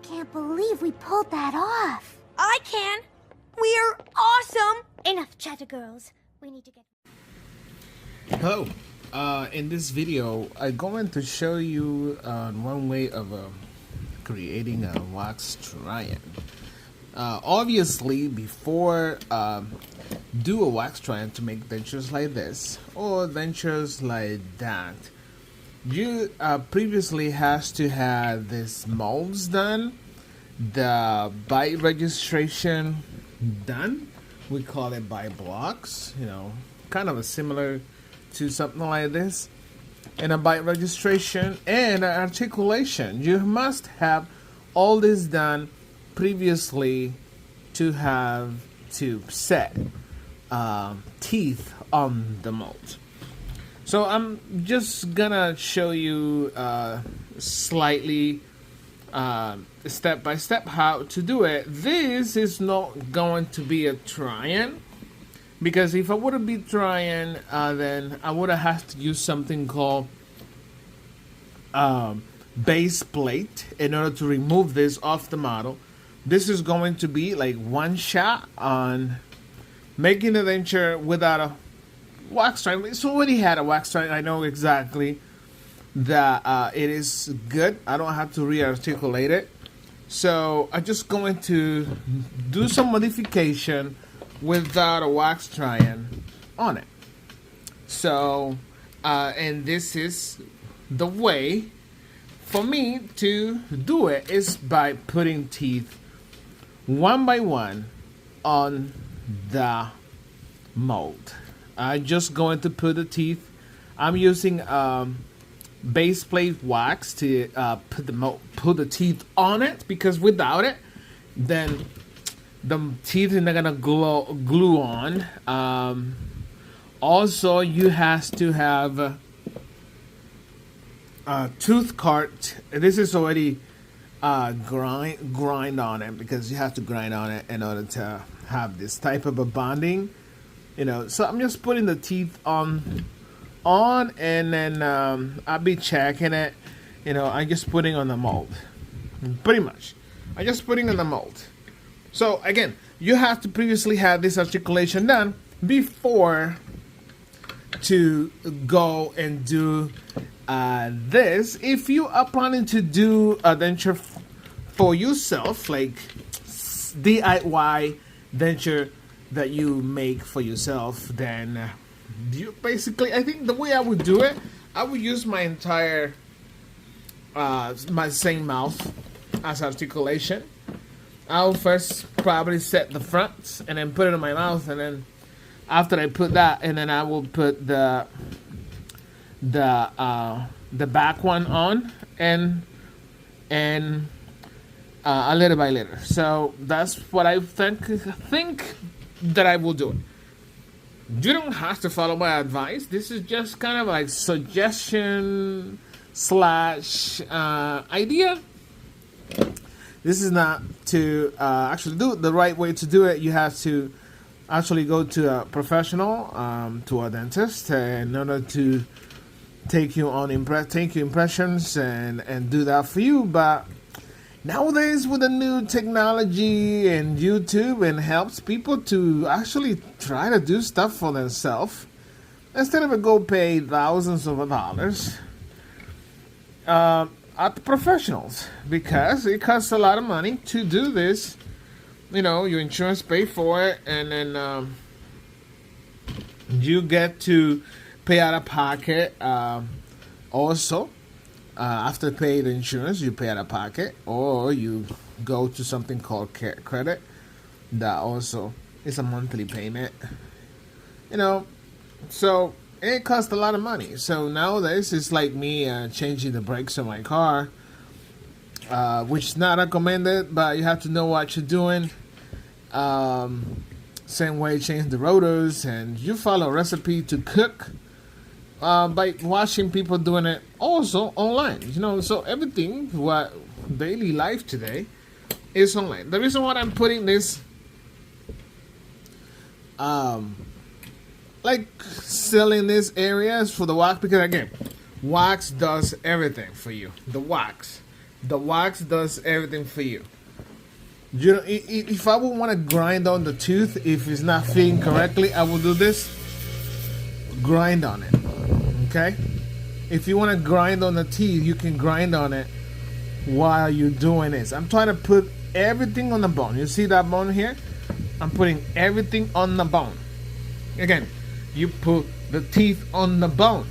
can't believe we pulled that off. I can. We're awesome. Enough chatter, girls. We need to get... Hello. In this video, I'm going to show you one way of creating a wax triangle. Obviously, before do a wax triangle to make dentures like this or dentures like that, you previously has to have this molds done, the bite registration done. We call it bite blocks, you know, kind of a similar to something like this, and a bite registration and an articulation. You must have all this done previously to have to set teeth on the mold. So I'm just gonna show you slightly step by step how to do it. This is not going to be a try-in, because if I would have been trying, then I would have had to use something called base plate in order to remove this off the model. This is going to be like one shot on making the denture without a wax triangle. It's already had a wax triangle. I know exactly that it is good. I don't have to re-articulate it. So I'm just going to do some modification without a wax triangle on it. So and this is the way for me to do it, is by putting teeth one by one on the mold. I'm just going to put the teeth. I'm using base plate wax to put the teeth on it, because without it, then the teeth are not gonna glue on. Also, you have to have a tooth cart. This is already grind on it, because you have to grind on it in order to have this type of a bonding. You know, so I'm just putting the teeth on, and then I'll be checking it. You know, I'm just putting on the mold. Pretty much, I'm just putting on the mold. So again, you have to previously have this articulation done before to go and do this. If you are planning to do a denture for yourself, like DIY denture that you make for yourself, then you basically, I think the way I would do it, I would use my entire my same mouth as articulation. I'll first probably set the front and then put it in my mouth, and then after I put that, and then I will put the back one on, and a little by little. So that's what I think that I will do it. You don't have to follow my advice. This is just kind of like suggestion slash idea. This is not to actually do it. The right way to do it, you have to actually go to a professional, to a dentist, in order to take your impressions and do that for you. But nowadays, with the new technology and YouTube, and helps people to actually try to do stuff for themselves instead of go pay thousands of dollars at the professionals, because it costs a lot of money to do this. You know, your insurance pay for it, and then you get to pay out of pocket. Also, after pay the insurance, you pay out of pocket, or you go to something called credit. That also is a monthly payment. You know, so it costs a lot of money. So nowadays, it's like me changing the brakes on my car, which is not recommended, but you have to know what you're doing. Same way, change the rotors, and you follow a recipe to cook by watching people doing it also online. You know, so everything, what daily life today, is online. The reason why I'm putting this like selling this area is for the wax, because again, wax does everything for you. The wax The wax does everything for you. You know, if I would want to grind on the tooth, if it's not fitting correctly, I will do this. Grind on it. Okay? If you want to grind on the teeth, you can grind on it while you're doing this. I'm trying to put everything on the bone. You see that bone here? I'm putting everything on the bone. Again, you put the teeth on the bone.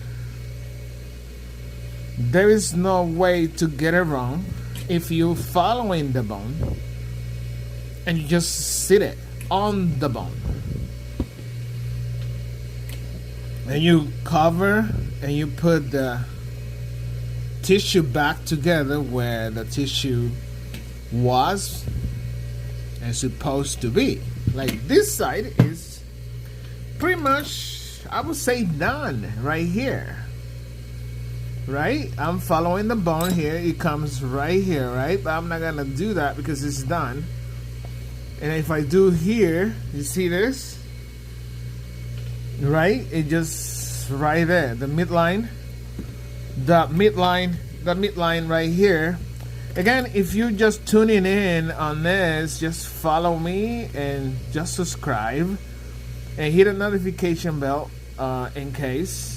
There is no way to get it wrong if you're following the bone and you just sit it on the bone. And you cover and you put the tissue back together where the tissue was and supposed to be. Like this side is pretty much, I would say, done right here. Right? I'm following the bone here. It comes right here, right? But I'm not gonna do that because it's done. And if I do here, you see this? Right? It just right there. The midline right here. Again, if you're just tuning in on this, just follow me and just subscribe and hit the notification bell in case.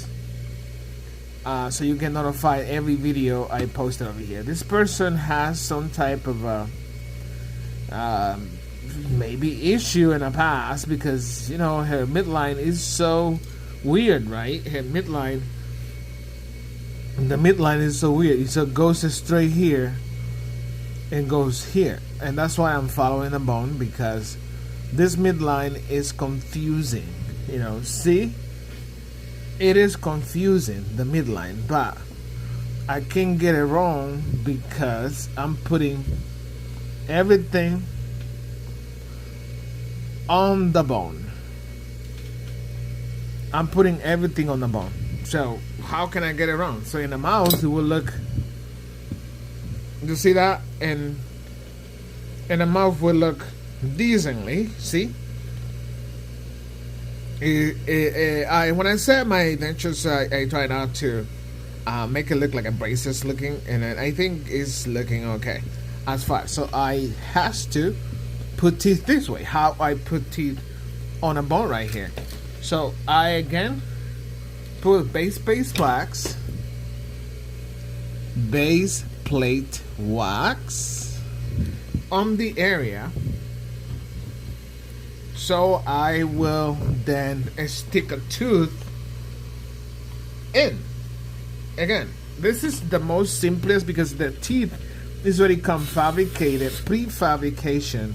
So you get notified every video I posted over here. This person has some type of maybe issue in the past because, you know, her midline is so weird, right? Her midline, the midline is so weird. It goes straight here and goes here. And that's why I'm following the bone, because this midline is confusing. You know, see? It is confusing, the midline, but I can't get it wrong because I'm putting everything on the bone. I'm putting everything on the bone. So how can I get it wrong? So in the mouth it will look, you see that? And the mouth will look decently, see? When I set my dentures, I try not to make it look like a braces looking, and I think it's looking okay as far. So I has to put teeth this way. How I put teeth on a bone right here. So I again put base wax, base plate wax on the area. So I will then stick a tooth in. Again, this is the most simplest because the teeth is already come fabricated, prefabrication.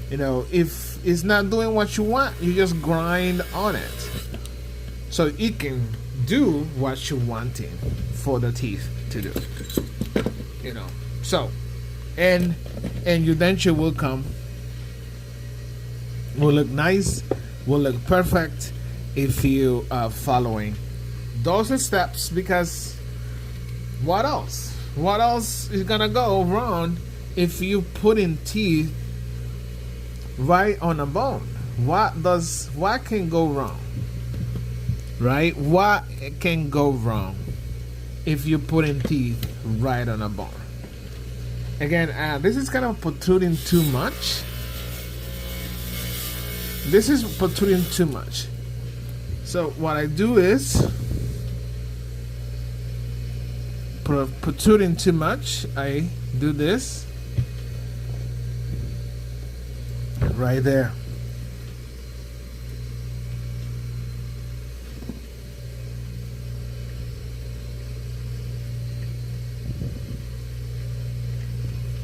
You know, if it's not doing what you want, you just grind on it. So it can do what you're wanting for the teeth to do. You know, so, and your denture will come. Will look nice, will look perfect if you are following those steps, because what else? What else is gonna go wrong if you put in teeth right on a bone? What can go wrong? Right? What can go wrong if you put in teeth right on a bone? Again, this is kind of protruding too much. This is protruding too much. So what I do is protruding too much. I do this right there.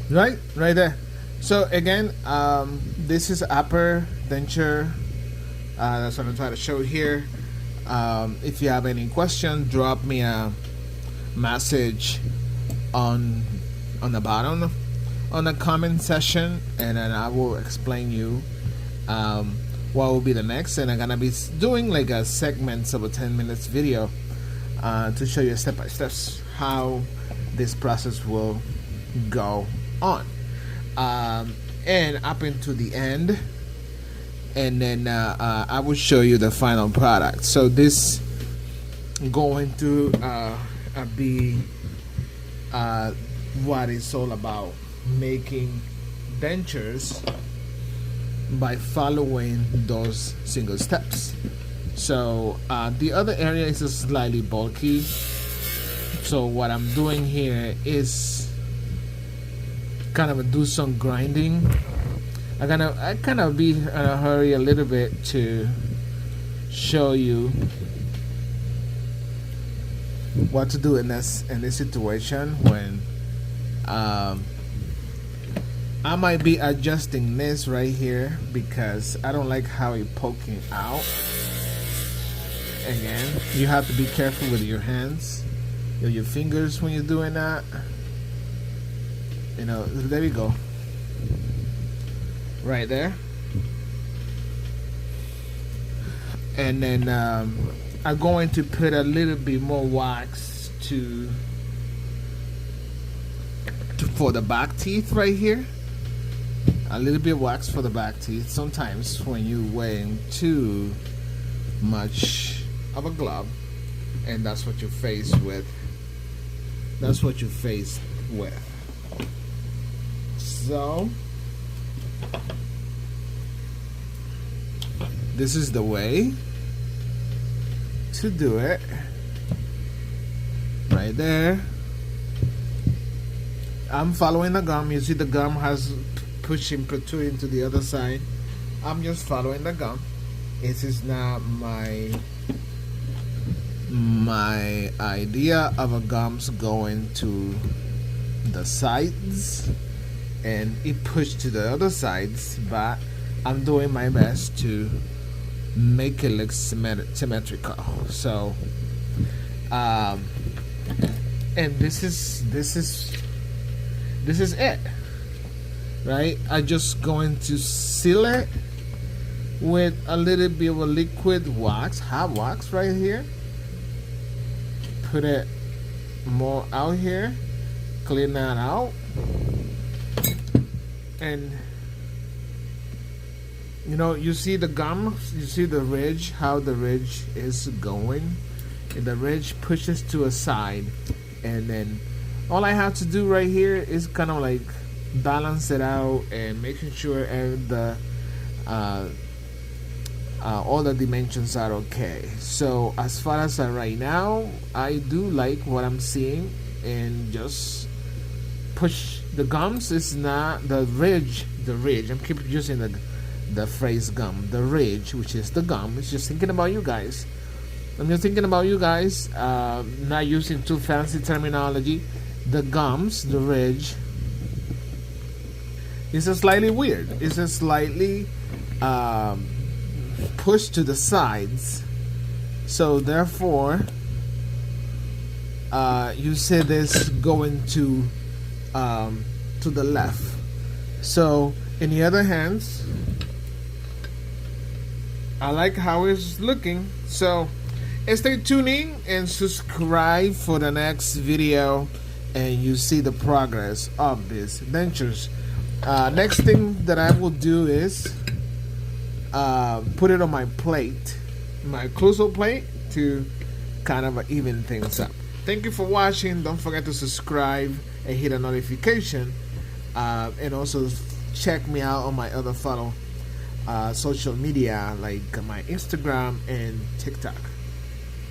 Right there. So again, this is upper denture. That's what I'm trying to show here. If you have any question, drop me a message on the bottom on the comment section, and then I will explain you what will be the next. And I'm gonna be doing like a segments of a 10 minutes video to show you step by steps how this process will go on, and up into the end, and then I will show you the final product. So this going to be what it's all about, making dentures by following those single steps. So the other area is slightly bulky, so what I'm doing here is kind of do some grinding. I kind of be in a hurry a little bit to show you what to do in this situation when I might be adjusting this right here because I don't like how it's poking out. Again, you have to be careful with your hands, your fingers when you're doing that. You know, there we go. Right there. And then I'm going to put a little bit more wax for the back teeth right here. A little bit of wax for the back teeth. Sometimes when you're wearing too much of a glove, and that's what you're faced with. That's what you're faced with. So this is the way to do it. Right there. I'm following the gum. You see the gum has protruding to the other side. I'm just following the gum. This is not my idea of a gums going to the sides and it pushed to the other sides, but I'm doing my best to make it look symmetrical. So and this is it, right? I just going to seal it with a little bit of a liquid wax, hot wax right here. Put it more out here, clean that out, and you know, you see the gum, you see the ridge, how the ridge is going, and the ridge pushes to a side, and then all I have to do right here is kind of like balance it out and making sure all the dimensions are okay. So as far as right now, I do like what I'm seeing, and just push the gums. Is not the ridge. I'm keep using the phrase gum. The ridge, which is the gum. It's just thinking about you guys. I'm just thinking about you guys. Not using too fancy terminology. The gums, the ridge, is a slightly weird. It's a slightly pushed to the sides. So therefore, you see this going to the left. So in the other hands, I like how it's looking. So stay tuning and subscribe for the next video, and you see the progress of these dentures. Next thing that I will do is put it on my plate, my occlusal plate, to kind of even things up. Thank you for watching. Don't forget to subscribe and hit a notification, and also check me out on my other social media like my Instagram and TikTok.